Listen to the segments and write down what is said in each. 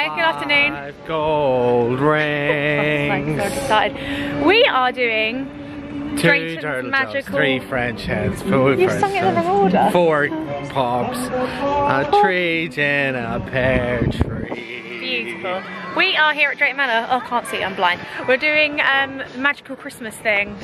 Hi, good afternoon. 5 gold rings. We are doing 2 Drayton's turtle magical... doves, 3 French hens, 4 You've sung it in the wrong order. 4 pops, a 3 gin, a pear tree. Beautiful. We are here at Drayton Manor. Oh, I can't see, I'm blind. We're doing magical Christmas thing.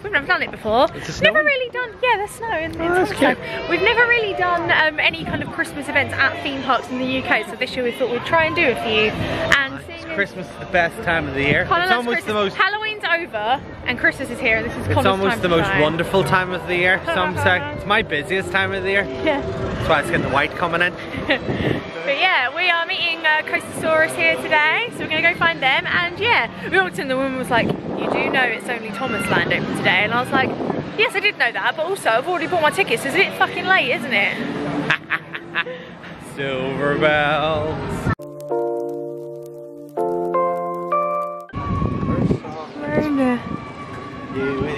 We've never done it before. Never really done, yeah, there's snow in the We've never really done any kind of Christmas events at theme parks in the UK, so this year we thought we'd try and do a few. And Christmas is the best time of the year. It's almost the most... Halloween's over and Christmas is here. This is It's almost the most wonderful time of the year. Some say it's my busiest time of the year. Yeah. That's why it's getting the white coming in. But yeah, we are meeting Coastosaurus here today, so we're going to go find them. And yeah, we walked in, the woman was like, you do know it's only Thomas Land open today? And I was like, yes, I did know that, but also I've already bought my tickets, so it's a bit fucking late, isn't it? Silver bells.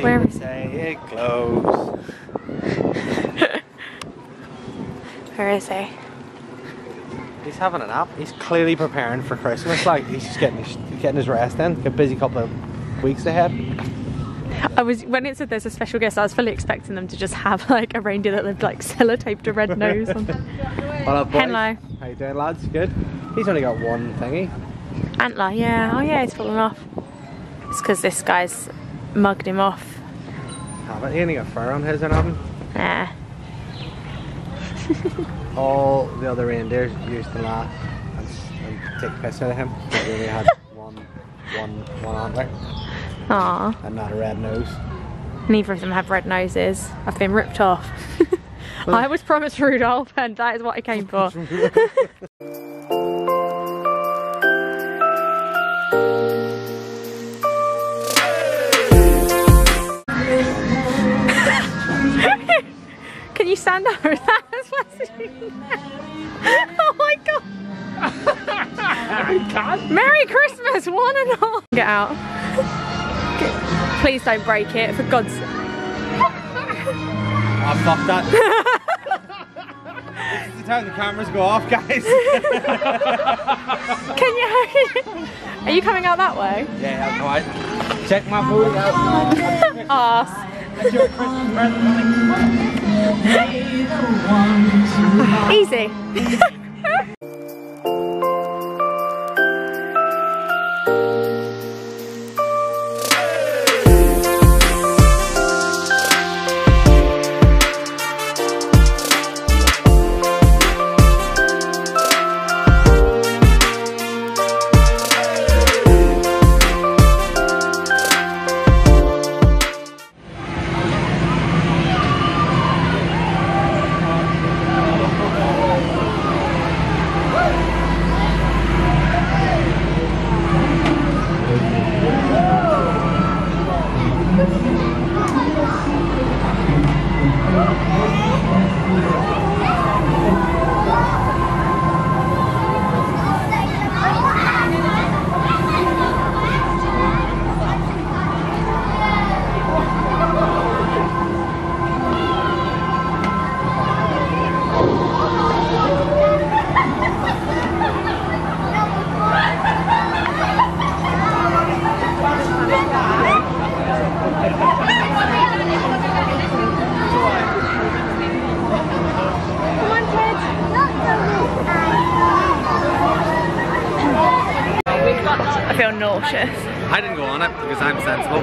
Where is say it close? Where is he? He's having a nap. He's clearly preparing for Christmas. Like he's just getting his rest in. Got a busy couple of weeks ahead. When it said there's a special guest, I was fully expecting them to just have like a reindeer that they've like sellotaped a red nose on. What up, boys? Hello. How you doing, lads? Good. He's only got one thingy. Antler, yeah. Oh yeah, he's fallen off. It's because this guy's mugged him off. Oh, but he only got fur on his or nothing. Nah. All the other reindeers used to laugh and take piss out of him. He only had one antler. Aww. And not a red nose. Neither of them have red noses. I've been ripped off. I was promised Rudolph and that is what I came for. Can you stand up? Oh my god! Merry Christmas, one and all! Get out. Please don't break it, for God's sake. Oh, fuck that. This is the time the cameras go off, guys. Can you? Are you coming out that way? Yeah, I'll go out. Check my food out. Arse. That's your Christmas present. Easy. I feel nauseous. I didn't go on it because I'm sensible.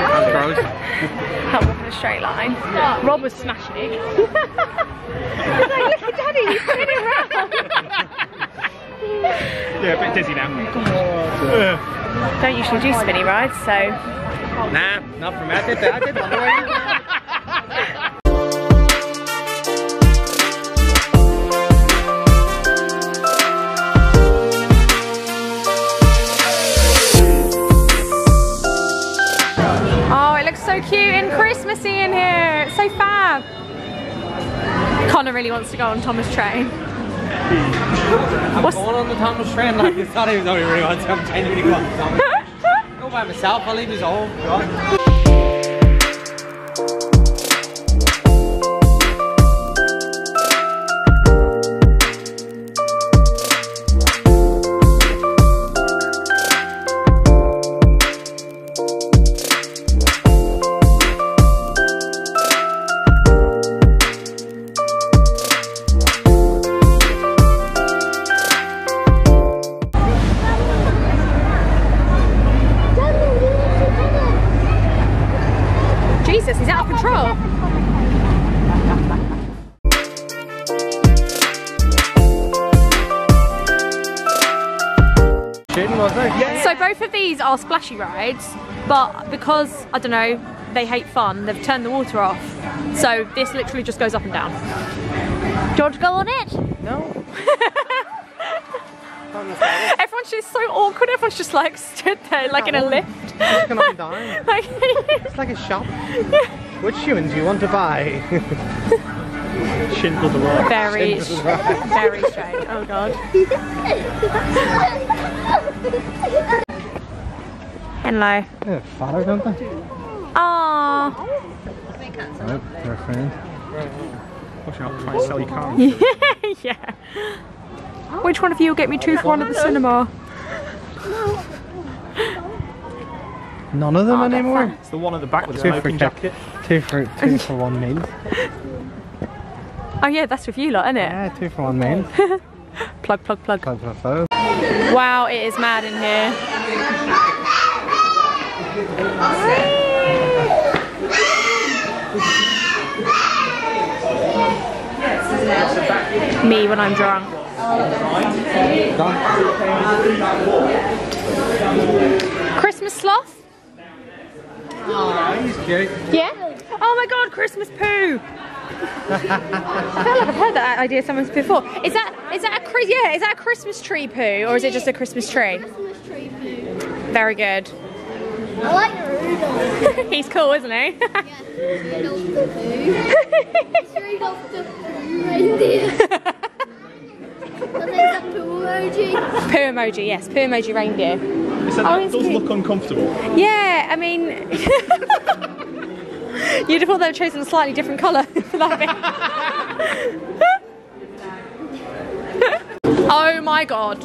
I'm gross. Can't walk in a straight line. Rob was smashing. He's like, look at Daddy, he's spinning around. Yeah, a bit dizzy now. Don't usually do spinny rides, so... Nah, not for me. I did wonder why you So cute and Christmassy in here. It's so fab. Connor really wants to go on Thomas train. I'm going on the Thomas train like I thought he was only really on some genuinely going on Thomas. Go by myself, I'll leave his home. didn't, was there? Yeah. So both of these are splashy rides, but because, I don't know, they hate fun, they've turned the water off. So this literally just goes up and down. Do you want to go on it? No. Everyone's just so awkward, everyone's just like stood there like in a lift. It's going up and down. It's like a shop. Yeah. Which humans do you want to buy? Schindler's List. Very strange. Oh god. Hello. They're fatter, don't they? Aww. Oh, they're a friend. Watch out, try and sell your car. Yeah. Which one of you will get me 2 for 1 at the cinema? None of them anymore. It's the one at the back with the 2 for smoking jacket. 2 for 1 meal. Oh yeah, that's with you lot, isn't it? Yeah, 2 for 1 meal. Plug. Plug. Wow, it is mad in here. Me when I'm drunk. Christmas sloth? Oh, he's cute. Yeah? Oh my god, Christmas poo! I feel like I've heard that idea somewhere before. Is that a Christmas tree poo, or is it just a Christmas tree? Christmas tree poo. Very good. I like the Rudolph. He's cool, isn't he? Yes, Rudolph the poo. It's Rudolph the poo reindeer. But there's a poo emoji. Poo emoji, yes, poo emoji reindeer. So that does look uncomfortable. Yeah, I mean, you'd have thought they were chosen a slightly different colour for that bit. Oh my god.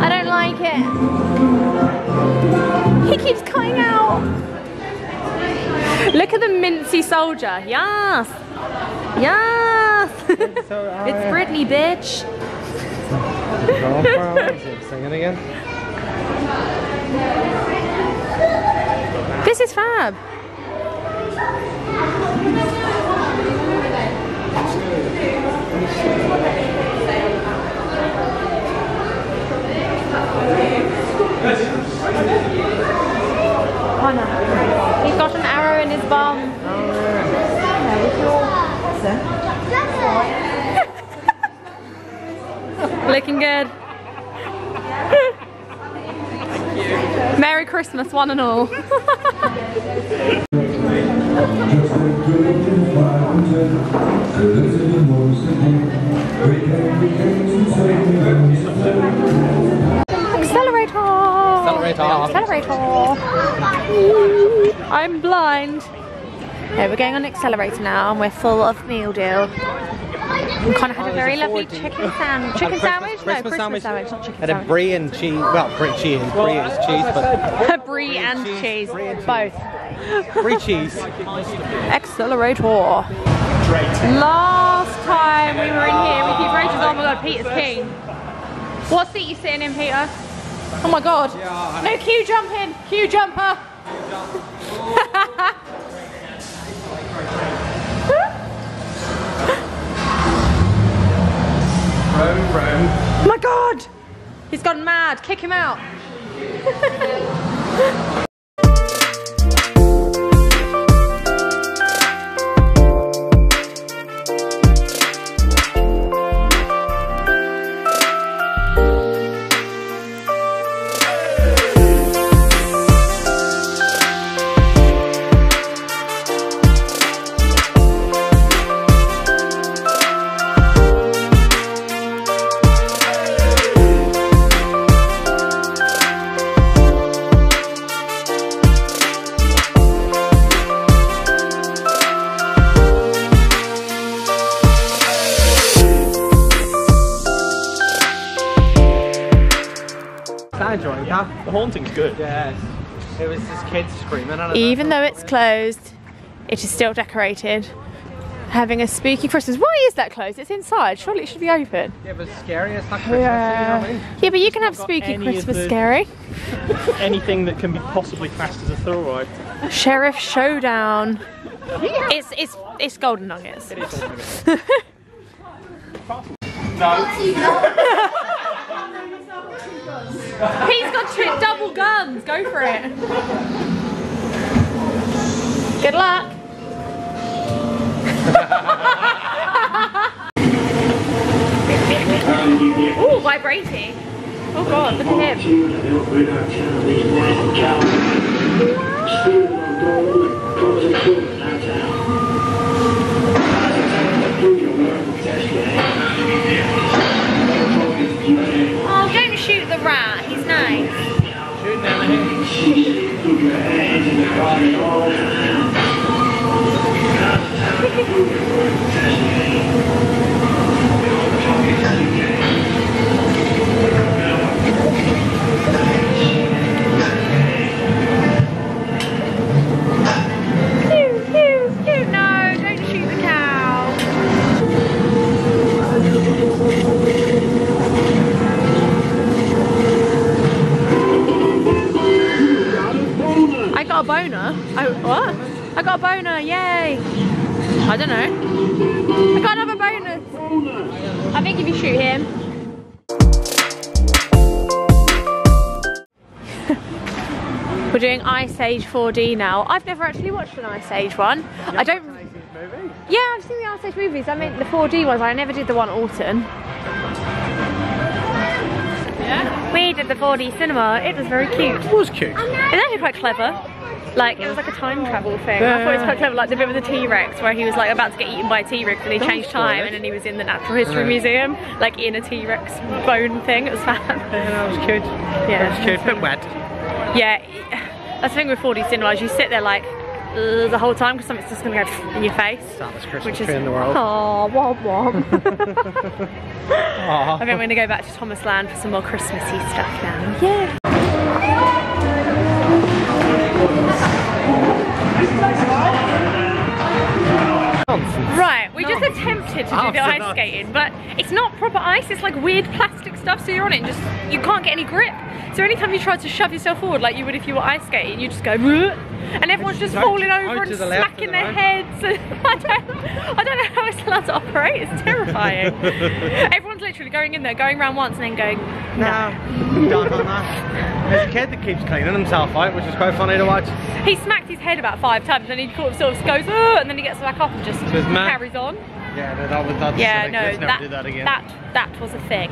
I don't like it. He keeps cutting out. Look at the mincy soldier. Yes. Yes. It's Britney, bitch. Sing it again. This is fab. Oh no. He's got an arrow in his bum. Looking good. Merry Christmas, one and all. Accelerator. I'm blind. Okay, we're going on accelerator now and we're full of meal deal. We kind of had a very lovely chicken sandwich. Chicken sandwich? No, Christmas sandwich, not chicken Had sandwich. a brie and cheese. Well, brie cheese. Brie is cheese, but Brie and cheese. Both. brie cheese. Accelerator. Last time we were in here with you, Rachel's, oh my god, Peter's king. What seat you sitting in, Peter? Oh my god. No queue jumping. Queue jumper. Oh my god! He's gone mad. Kick him out. The haunting's good. Yes. It was just kids screaming at it. Even though it's closed, it is still decorated. Having a spooky Christmas. Why is that closed? It's inside. Surely it should be open. Yeah, but it's scary. It's not Christmas. Yeah. You know what I mean? Yeah, but you can have got spooky any of Christmas the- scary. Anything that can be possibly classed as a thrill ride. Sheriff Showdown. It's golden nuggets. It is all He's got two double guns. Go for it. Good luck. Ooh, vibrating. Oh god, look at him. Oh, don't shoot the rat. He's nice. Shooting down the hill. No, don't shoot the cow. I got a boner. What? I got a boner, yay! I don't know. I got another bonus. I think if you shoot him. We're doing Ice Age 4D now. I've never actually watched an Ice Age one. I don't. Yeah, I've seen the Ice Age movies. I meant the 4D ones. I never did the one Alton. Yeah. We did the 4D cinema. It was very cute. It was cute. It's actually quite clever. Like, it was like a time travel thing. I thought it was quite clever, like the bit with the T-Rex where he was like about to get eaten by a T-Rex and he changed time and then he was in the Natural History Museum, like in a T-Rex bone thing. It was fab. Yeah, that was cute. Yeah. That was cute. Bit wet. Yeah, that's the thing with 4D cinemas, you sit there like the whole time because something's just going to go in your face. Saddest Christmas Which is, tree in the world. Aww, womp womp. Aww. I think we're going to go back to Thomas Land for some more Christmassy stuff now. Yeah. Right, we just attempted to do the ice skating, but it's not proper ice, it's like weird plastic stuff, so you're on it and just, you can't get any grip. So anytime you try to shove yourself forward like you would if you were ice skating, you just go, and everyone's just falling over and smacking their heads. I don't know how it's allowed to operate, it's terrifying. Everyone's literally going in there, going around once and then going, no. Done on that. There's a kid that keeps cleaning himself out, which is quite funny to watch. He smacked his head about 5 times and he sort of goes, oh, and then he gets back up and just carries on. Yeah, no, that's yeah, silly. no, Let's never do that again. That was a thing.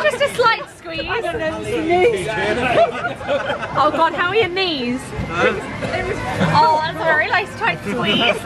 Just a slight squeeze. Oh god, how are your knees? Oh, that's a very nice tight squeeze.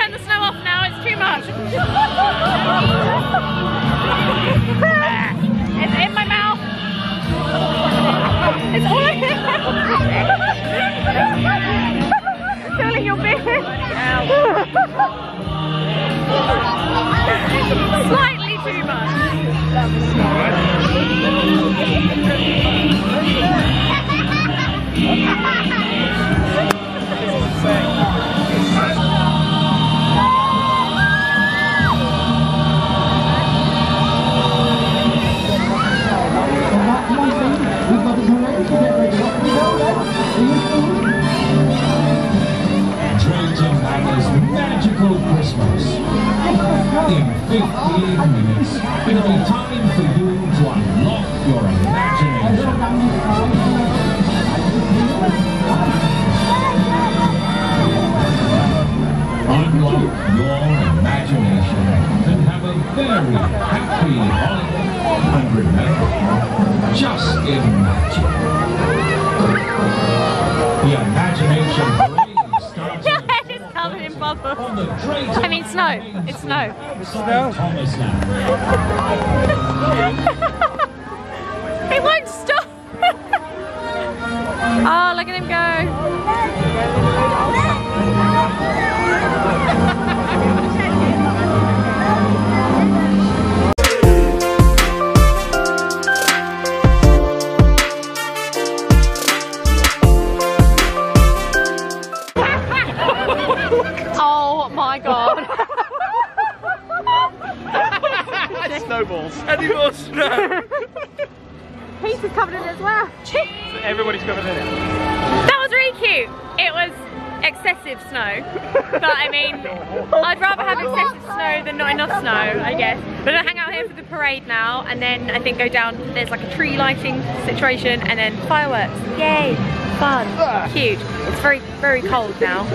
turn the snow off now, it's too much. It's in my mouth. It's all in my mouth. Feeling your beard. Slightly too much. Drayton Manor's magical Christmas. In 15 minutes, it'll be time for you to unlock your imagination. Unlock your imagination and have a very happy holiday. And remember, just imagine. The imagination parade starts Your head is covered in bubbles. on the Drayton. I mean snow. It's snow. Thomas Land. It won't stop. Oh, look at him go. Oh my god. Snowballs. Any more snow? Peter's covered in it as well. Everybody's covered in it. That was really cute. It was excessive snow. But I mean, I'd rather have excessive snow than not enough snow, I guess. We're gonna hang out here for the parade now, and then I think go down, there's like a tree lighting situation, and then fireworks. Yay, fun, cute. It's very, very cold now.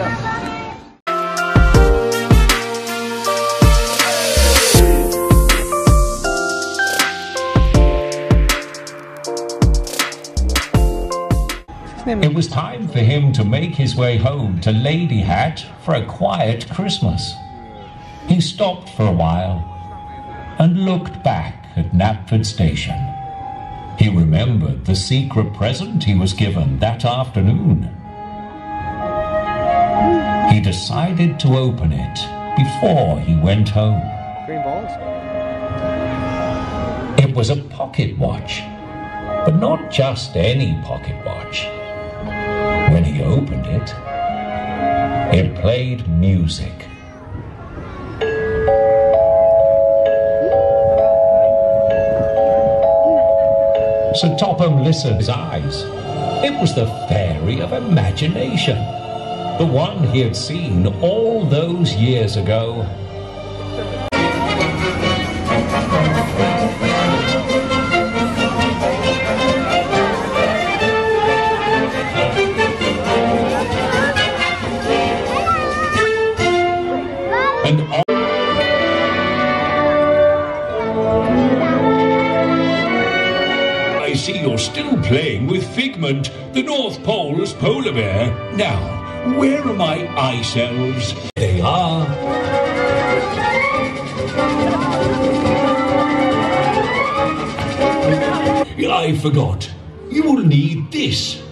It was time for him to make his way home to Lady Hat for a quiet Christmas. He stopped for a while and looked back at Knapford Station. He remembered the secret present he was given that afternoon. He decided to open it before he went home. Green balls. It was a pocket watch, but not just any pocket watch. When he opened it, it played music. Sir Topham listened his eyes. It was the fairy of imagination, the one he had seen all those years ago. And I see you're still playing with Figment, the North Pole's polar bear. Now, where are my ice elves? They are. I forgot. You will need this.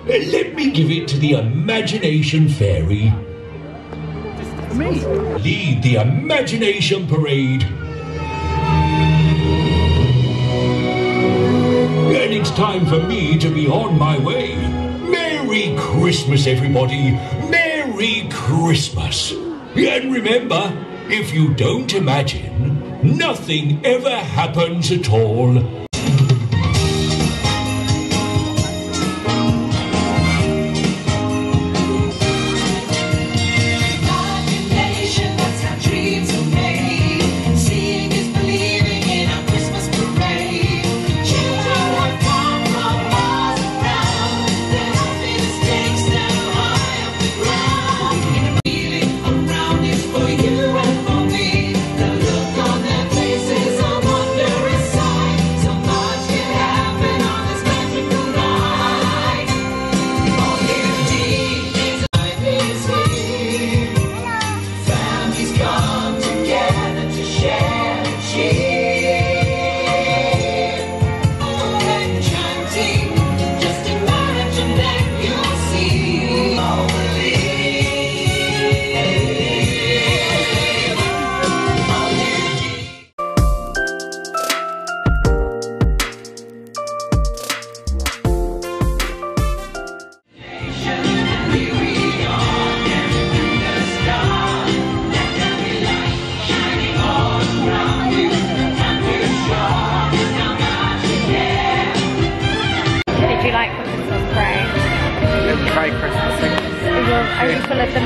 Let me give it to the Imagination Fairy. Me? Lead the Imagination Parade. And it's time for me to be on my way. Merry Christmas, everybody. Merry Christmas. And remember, if you don't imagine, nothing ever happens at all.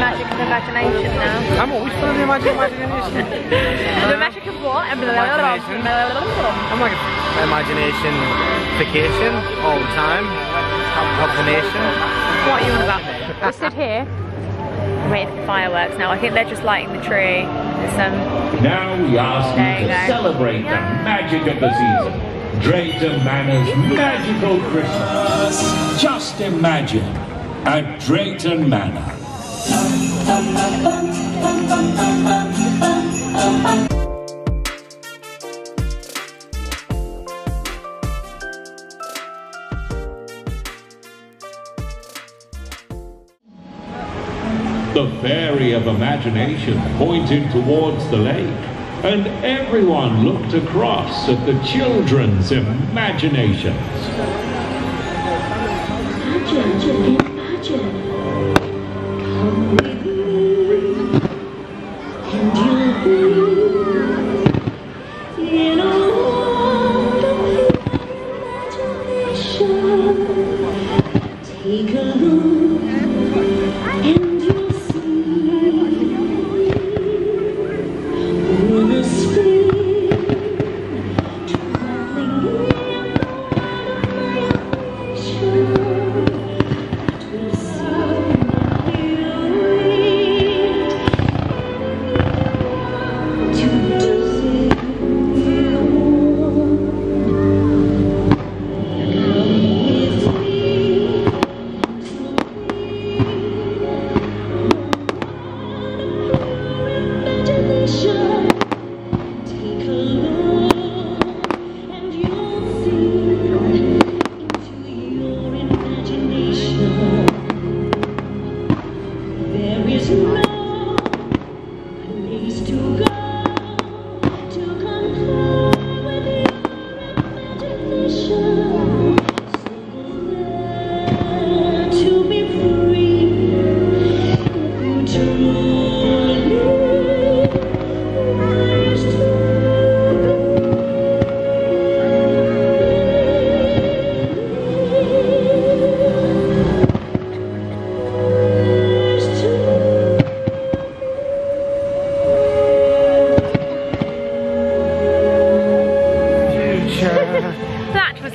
magic of imagination now. I'm always full of the imagination. The magic of what? Imagination. I'm like imagination vacation all the time. Of the nation. What are you on about? We stood here, waiting for fireworks now. I think they're just lighting the tree. Now we ask you to celebrate the magic of the season. Drayton Manor's magical Christmas. Just imagine at Drayton Manor. The fairy of imagination pointed towards the lake, and everyone looked across at the children's imaginations. Imagine, come with me, and you'll be in a world of imagination. Take a look, and you'll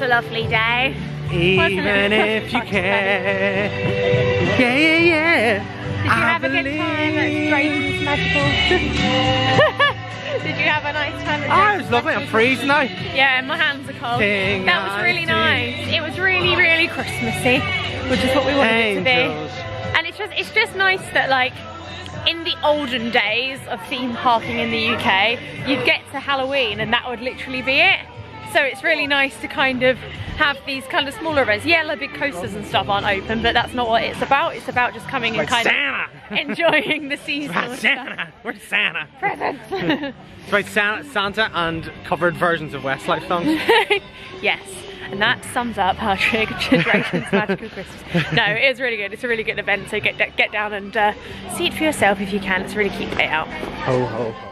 lovely day. Even if you can. Yeah, yeah, yeah. Did you have a good time at Drayton's Magical? Did you have a nice time at Drayton's? Oh, it was lovely. I'm freezing now. Yeah, my hands are cold. That was really nice. It was really, really Christmassy, which is what we wanted it to be. And it's just nice that, like, in the olden days of theme parking in the UK, you'd get to Halloween and that would literally be it. So it's really nice to kind of have these kind of smaller events. Yeah, the big coasters and stuff aren't open, but that's not what it's about. It's about just coming and kind of enjoying the season. Santa. Where's Santa? Presents. It's about Santa and covered versions of Westlife songs. Yes. And that sums up our Drayton's Magical Christmas. No, it is really good. It's a really good event, so get down and see it for yourself if you can. It's a really cute day out. Ho, ho, ho.